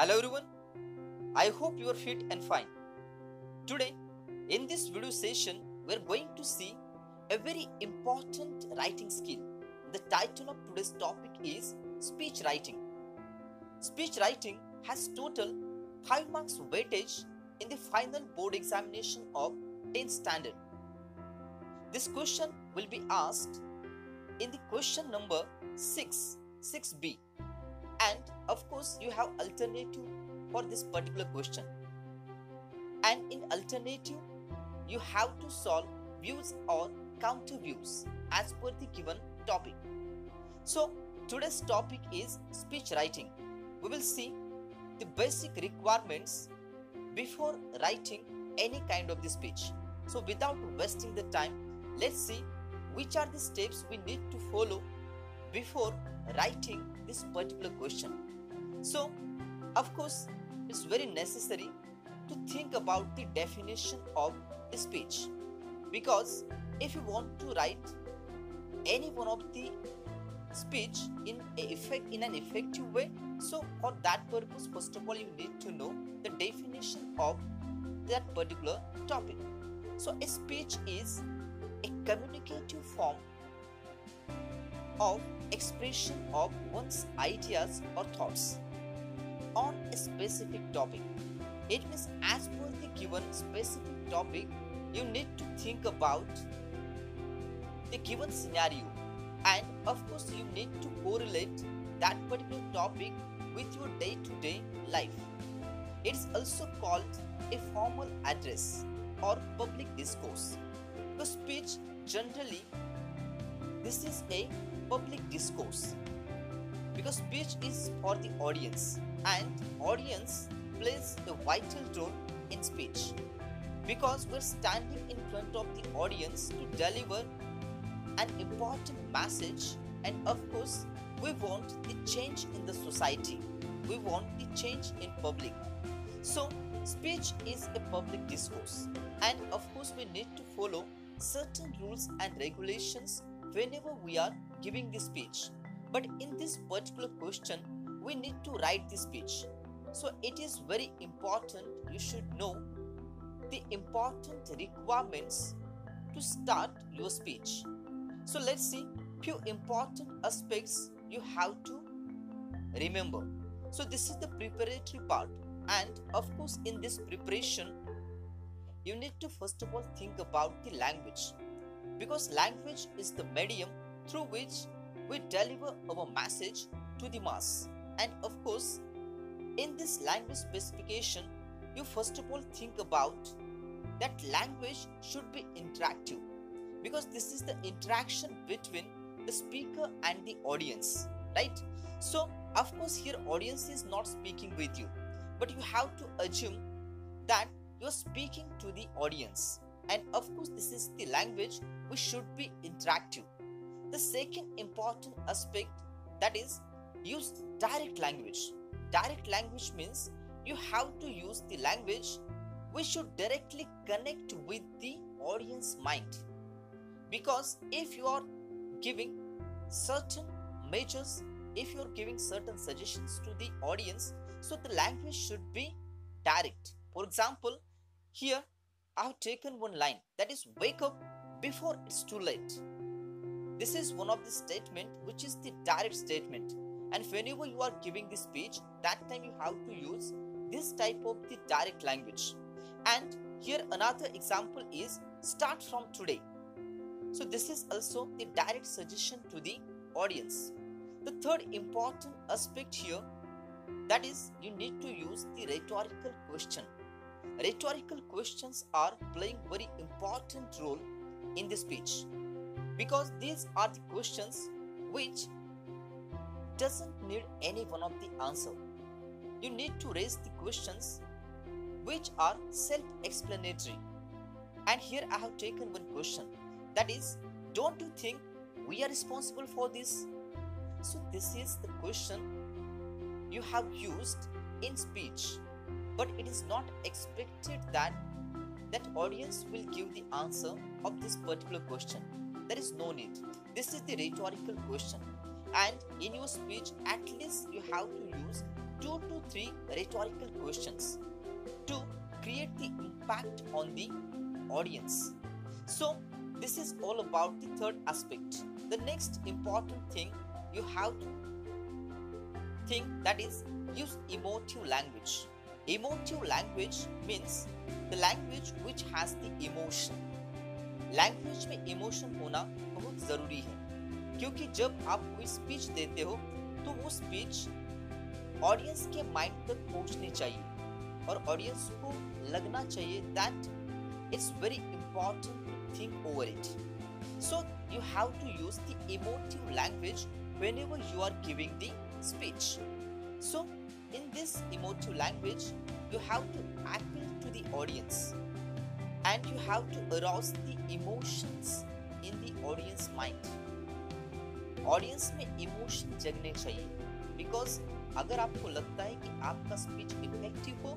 Hello everyone, I hope you are fit and fine. Today, in this video session, we are going to see a very important writing skill. The title of today's topic is speech writing. Speech writing has total 5 marks weightage in the final board examination of 10th standard. This question will be asked in the question number 6b. And of course, you have alternative for this particular question. And in alternative, you have to solve views or counter views as per the given topic. So, today's topic is speech writing. We will see the basic requirements before writing any kind of the speech. So, without wasting the time, let's see which are the steps we need to follow before writing this particular question. So, of course, it's very necessary to think about the definition of the speech, because if you want to write any one of the speech in an effective way, so for that purpose, first of all, you need to know the definition of that particular topic. So, a speech is a communicative form of expression of one's ideas or thoughts on a specific topic. It means as per the given specific topic, you need to think about the given scenario, and of course you need to correlate that particular topic with your day-to-day life. It is also called a formal address or public discourse. The speech generally, this is a public discourse, because speech is for the audience, and audience plays a vital role in speech, because we're standing in front of the audience to deliver an important message, and of course we want the change in the society, we want the change in public. So speech is a public discourse, and of course we need to follow certain rules and regulations whenever we are giving the speech. But in this particular question, we need to write the speech. So it is very important you should know the important requirements to start your speech. So let's see few important aspects you have to remember. So this is the preparatory part, and of course in this preparation you need to first of all think about the language, because language is the medium through which we deliver our message to the mass. And of course, in this language specification, you first of all think about that language should be interactive, because this is the interaction between the speaker and the audience, right? So, of course, here audience is not speaking with you, but you have to assume that you are speaking to the audience. And of course, this is the language which should be interactive. The second important aspect, that is, use direct language. Direct language means you have to use the language which should directly connect with the audience mind, because if you are giving certain measures, if you are giving certain suggestions to the audience, so the language should be direct. For example, here I have taken one line, that is, wake up before it's too late. This is one of the statement which is the direct statement, and whenever you are giving the speech, that time you have to use this type of the direct language. And here another example is start from today. So this is also the direct suggestion to the audience. The third important aspect here, that is, you need to use the rhetorical question. Rhetorical questions are playing very important role in the speech, because these are the questions which doesn't need any one of the answer. You need to raise the questions which are self-explanatory. And here I have taken one question, that is, don't you think we are responsible for this? So this is the question you have used in speech, but it is not expected that audience will give the answer of this particular question. There is no need. This is the rhetorical question, and in your speech at least you have to use 2 to 3 rhetorical questions to create the impact on the audience. So this is all about the third aspect. The next important thing you have to think, that is use emotive language. Emotive language means the language which has the emotion. Language में emotion होना बहुत जरूरी है, क्योंकि जब आप कोई speech देते हो तो वो स्पीच ऑडियंस के माइंड तक पहुंचनी चाहिए और ऑडियंस को लगना चाहिए that it's very important to think over it. So you have to use the emotive language whenever you are giving the speech. So in this emotive language you have to appeal to the audience and you have to arouse the emotions in the audience mind. Audience में emotion जगने चाहिए, because अगर आपको लगता है कि आपका speech effective हो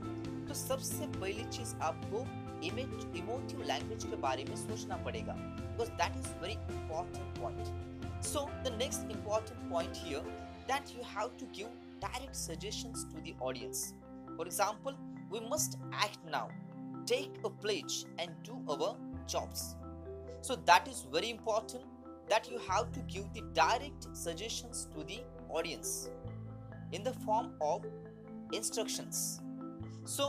तो सबसे पहली चीज आपको इमोटिव लैंग्वेज के बारे में सोचना पड़ेगा, because that is very important point. So the next important point here, that you have to give direct suggestions to the audience. For example, we must act now, take a pledge and do our jobs. So that is very important, that you have to give the direct suggestions to the audience in the form of instructions. So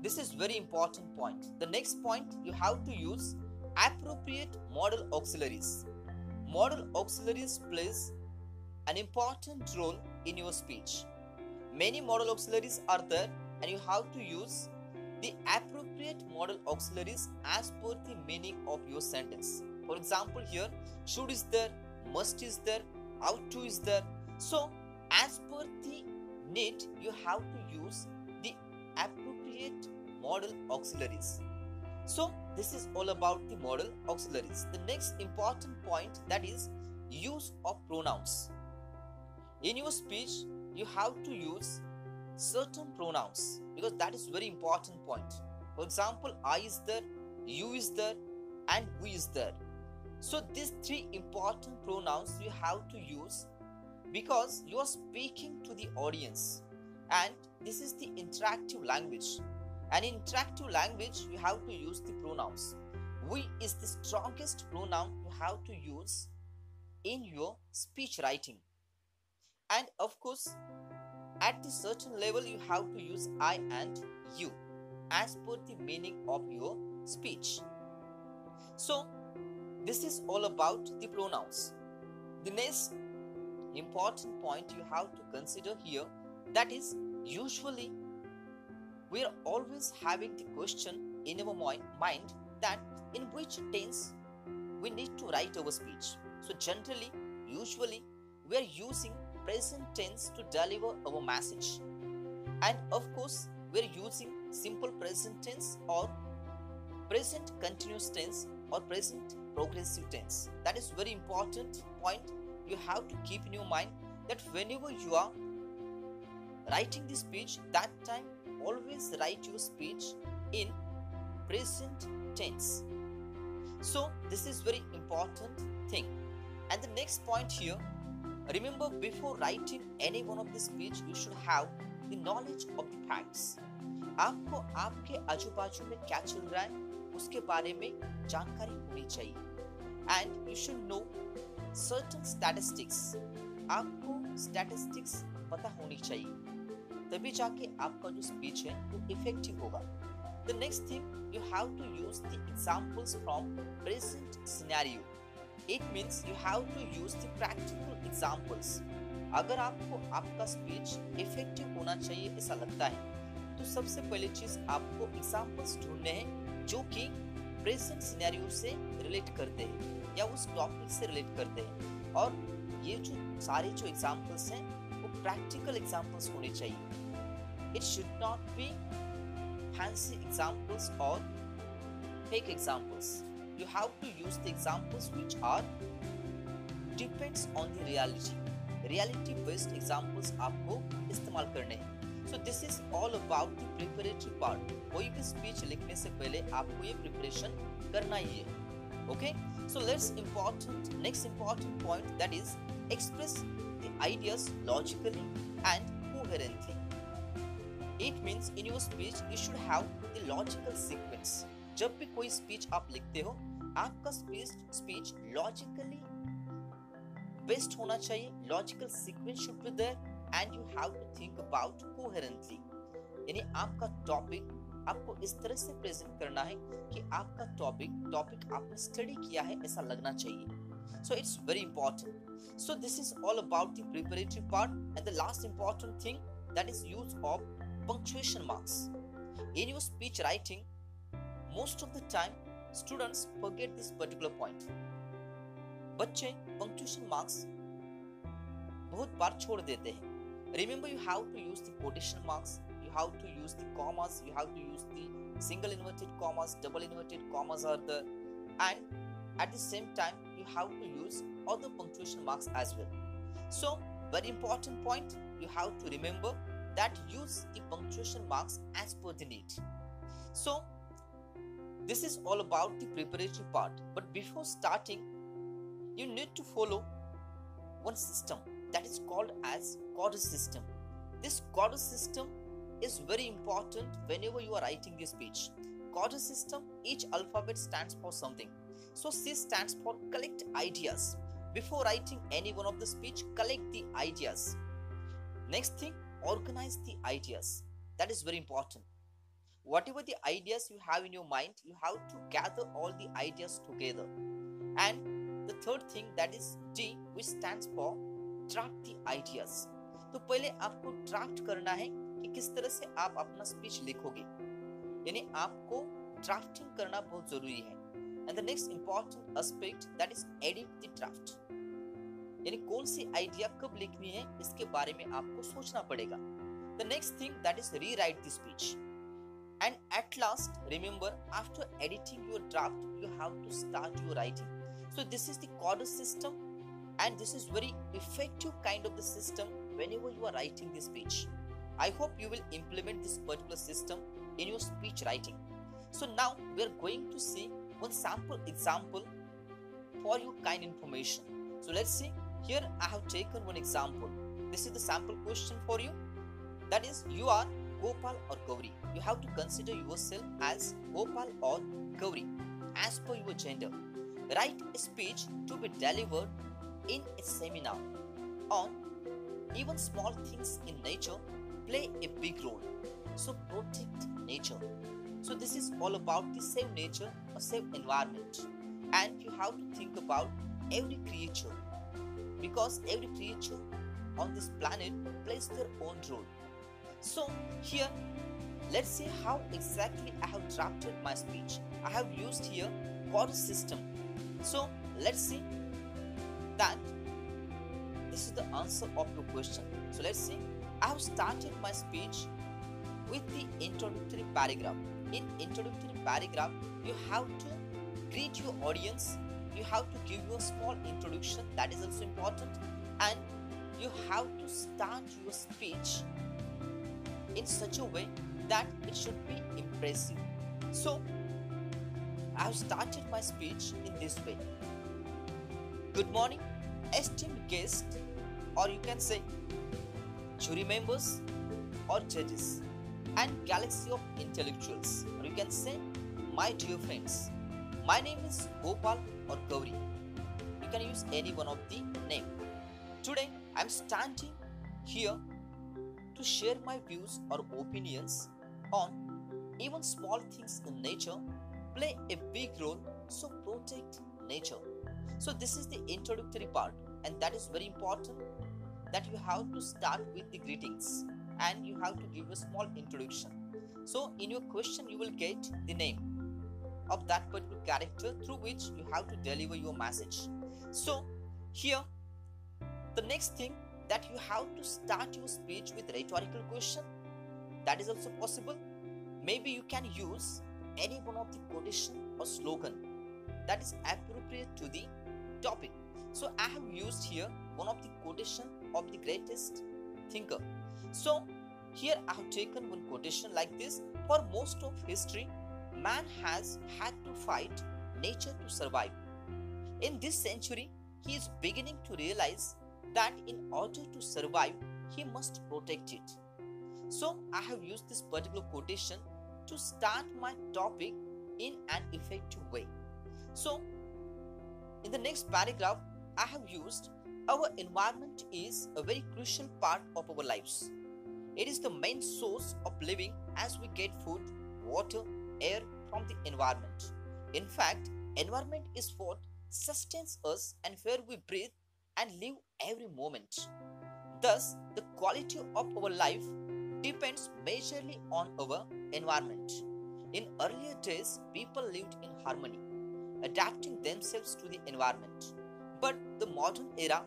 this is very important point. The next point, you have to use appropriate modal auxiliaries. Modal auxiliaries plays an important role in your speech. Many modal auxiliaries are there and you have to use the appropriate modal auxiliaries as per the meaning of your sentence. For example, here should is there, must is there, ought to is there. So as per the need you have to use the appropriate modal auxiliaries. So this is all about the modal auxiliaries. The next important point, that is use of pronouns. In your speech you have to use certain pronouns, because that is very important point. For example, I is there, you is there, and we is there. So these three important pronouns you have to use, because you are speaking to the audience and this is the interactive language, and in interactive language you have to use the pronouns. We is the strongest pronoun you have to use in your speech writing, and of course at the certain level you have to use I and you as per the meaning of your speech. So this is all about the pronouns. The next important point you have to consider here, that is usually we are always having the question in our mind that in which tense we need to write our speech. So generally, usually we are using present tense to deliver our message, and of course we are using simple present tense or present continuous tense or present progressive tense. That is very important point you have to keep in your mind, that whenever you are writing the speech, that time always write your speech in present tense. So this is very important thing. And the next point here, remember, before writing any one of the speech you should have the knowledge of the facts. आपको आपके आजू बाजू में क्या चल रहा है उसके बारे में जानकारी होनी चाहिए, and you should know certain statistics. आपको statistics पता होनी चाहिए, तभी जाके आपका जो speech है वो effective होगा. The next thing, you have to use the examples from present scenario. It means you have to use the practical examples. अगर आपको आपका speech effective होना चाहिए ऐसा लगता है तो सबसे पहली चीज आपको examples ढूंढने हैं जो कि present scenario से relate करते हैं या उस topic से relate करते हैं, और ये जो सारे जो examples हैं वो practical examples होने चाहिए. It should not be fancy examples or fake examples. You have to use the examples which are depends on the reality. Reality based examples आपको इस्तेमाल करने हैं. So this is all about the preparatory part. कोई भी speech लिखने से पहले आपको ये preparation करना ही है. Okay? So next important point, that is express the ideas logically and coherently. It means in your speech you should have the logical sequence. जब भी कोई speech आप लिखते हो, आपका speech logically based होना चाहिए. Logical sequence should be there and you have to think about coherently. यानी आपका टॉपिक आपको इस तरह से प्रेजेंट करना है कि आपका टॉपिक आपने स्टडी किया है ऐसा लगना चाहिए. So it's very important. So this is all about the preparatory part, and the last important thing, that is use of punctuation marks. In your speech writing, most of the time students forget this particular point. बच्चे punctuation marks बहुत बार छोड़ देते हैं. Remember, you have to use the quotation marks, you have to use the commas, you have to use the single inverted commas, double inverted commas are there, and at the same time you have to use other punctuation marks as well. So very important point, you have to remember that use the punctuation marks as per the need. So this is all about the preparatory part, but before starting you need to follow one system that is called as chorus system. This chorus system is very important whenever you are writing this speech. Chorus system, each alphabet stands for something. So C stands for collect ideas. Before writing any one of the speech, collect the ideas. Next thing, organize the ideas. That is very important. Whatever the ideas you have in your mind, you have to gather all the ideas together. And the third thing, that is D, which stands for draft the ideas. तो पहले आपको draft करना है कि किस तरह से आप अपना स्पीच लिखोगे, यानी आपको ड्राफ्टिंग करना बहुत जरूरी है. And the next important aspect, that is edit the draft. यानी कौन सी आइडिया कब लिखनी है इसके बारे में आपको सोचना पड़ेगा. The next thing, that is rewrite the speech. And at last, remember, after editing your draft, you have to start your writing. So this is the chorus system, and this is very effective kind of the system whenever you are writing the speech. I hope you will implement this particular system in your speech writing. So now we are going to see one sample example for your kind information. So let's see. Here I have taken one example. This is the sample question for you. That is, you are Gopal or Gauri. You have to consider yourself as Gopal or Gauri as per your gender. Write a speech to be delivered in a seminar on even small things in nature play a big role. So protect nature. So this is all about the save nature or save environment. And you have to think about every creature, because every creature on this planet plays their own role. So here, let's see how exactly I have drafted my speech. I have used here chorus system. So let's see that this is the answer of your question. So let's see. I have started my speech with the introductory paragraph. In introductory paragraph, you have to greet your audience. You have to give you a small introduction. That is also important. And you have to start your speech in such a way that it should be impressive. So I have started my speech in this way. Good morning, esteemed guests, or you can say jury members or judges and galaxy of intellectuals, or you can say my dear friends. My name is Gopal or Gauri. You can use any one of the name. Today I am standing here to share my views or opinions on even small things in nature play a big role, so protect nature. So this is the introductory part, and that is very important, that you have to start with the greetings and you have to give a small introduction. So in your question you will get the name of that particular character through which you have to deliver your message. So here the next thing, that you have to start your speech with rhetorical question. That is also possible. Maybe you can use any one of the quotation or slogan that is appropriate to the topic. So I have used here one of the quotation of the greatest thinker. So here I have taken one quotation like this: for most of history, man has had to fight nature to survive. In this century, he is beginning to realize that in order to survive, he must protect it. So I have used this particular quotation to start my topic in an effective way. So in the next paragraph, I have used our environment is a very crucial part of our lives. It is the main source of living as we get food, water, air from the environment. In fact, environment is what sustains us and where we breathe and live every moment. Thus, the quality of our life depends majorly on our environment. In earlier days, people lived in harmony, adapting themselves to the environment. But the modern era,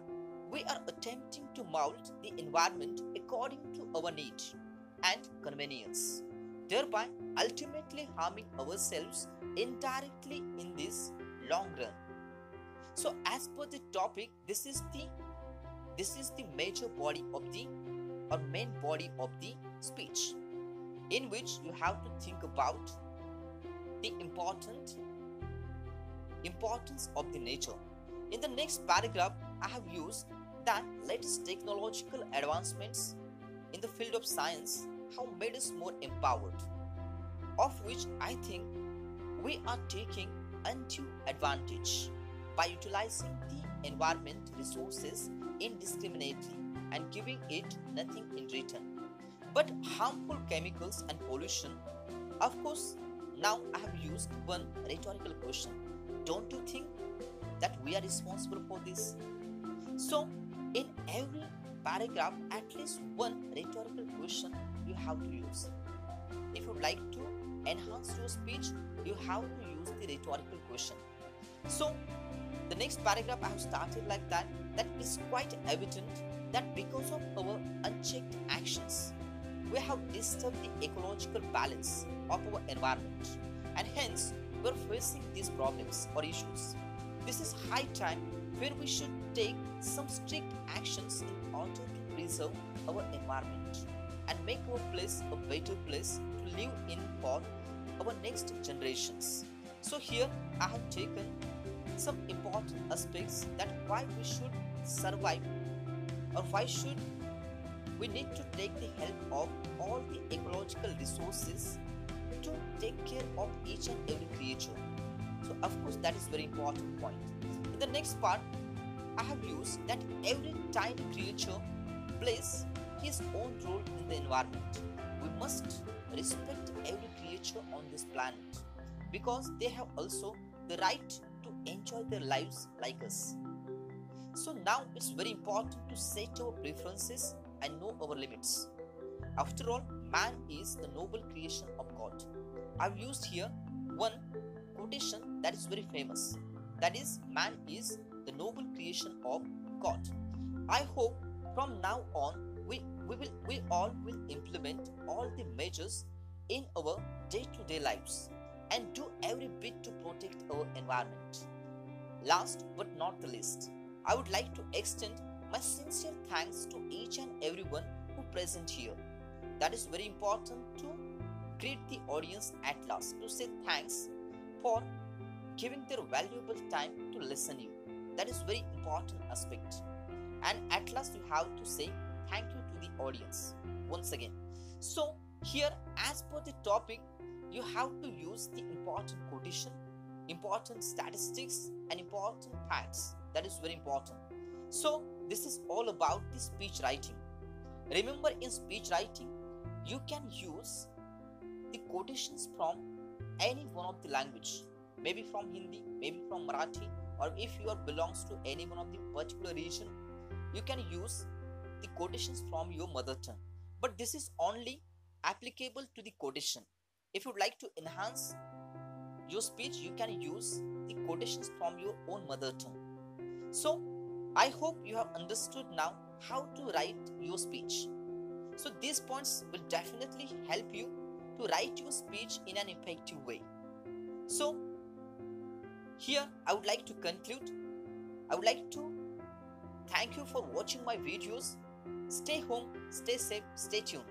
we are attempting to mold the environment according to our need and convenience, thereby ultimately harming ourselves indirectly in this long run. So as per the topic, this is the major body of the or main body of the speech, in which you have to think about the importance of the nature. In the next paragraph, I have used that latest technological advancements in the field of science have made us more empowered, of which I think we are taking undue advantage by utilizing the environment resources indiscriminately and giving it nothing in return but harmful chemicals and pollution. Of course, now I have used one rhetorical question. Don't you think that we are responsible for this? So, in every paragraph, at least one rhetorical question you have to use. If you would like to enhance your speech, you have to use the rhetorical question. So, the next paragraph I have started like that it is quite evident that because of our unchecked actions, we have disturbed the ecological balance of our environment, and hence we are facing these problems or issues. This is high time where we should take some strict actions in order to preserve our environment and make our place a better place to live in for our next generations. So here I have taken some important aspects that why we should survive or why should we need to take the help of all the ecological resources to take care of each and every creature. So of course that is very important point. In the next part, I have used that every tiny creature plays his own role in the environment. We must respect every creature on this planet because they have also the right to enjoy their lives like us. So now it's very important to set our preferences and know our limits. After all, man is the noble creation of God. I've used here one quotation that is very famous. That is, man is the noble creation of God. I hope from now on we all will implement all the measures in our day-to-day lives and do every bit to protect our environment. Last but not the least, I would like to extend my sincere thanks to each and everyone who present here. That is very important to greet the audience at last, to say thanks for giving their valuable time to listen you. That is very important aspect. And at last you have to say thank you to the audience once again. So here, as per the topic, you have to use the important quotation, important statistics and important facts. That is very important. So this is all about the speech writing. Remember, in speech writing, you can use the quotations from any one of the language, maybe from Hindi, maybe from Marathi, or if you belongs to any one of the particular region, you can use the quotations from your mother tongue. But this is only applicable to the quotation. If you would like to enhance your speech, you can use the quotations from your own mother tongue. So I hope you have understood now how to write your speech. So these points will definitely help you to write your speech in an effective way. So here I would like to conclude. I would like to thank you for watching my videos. Stay home, stay safe, stay tuned.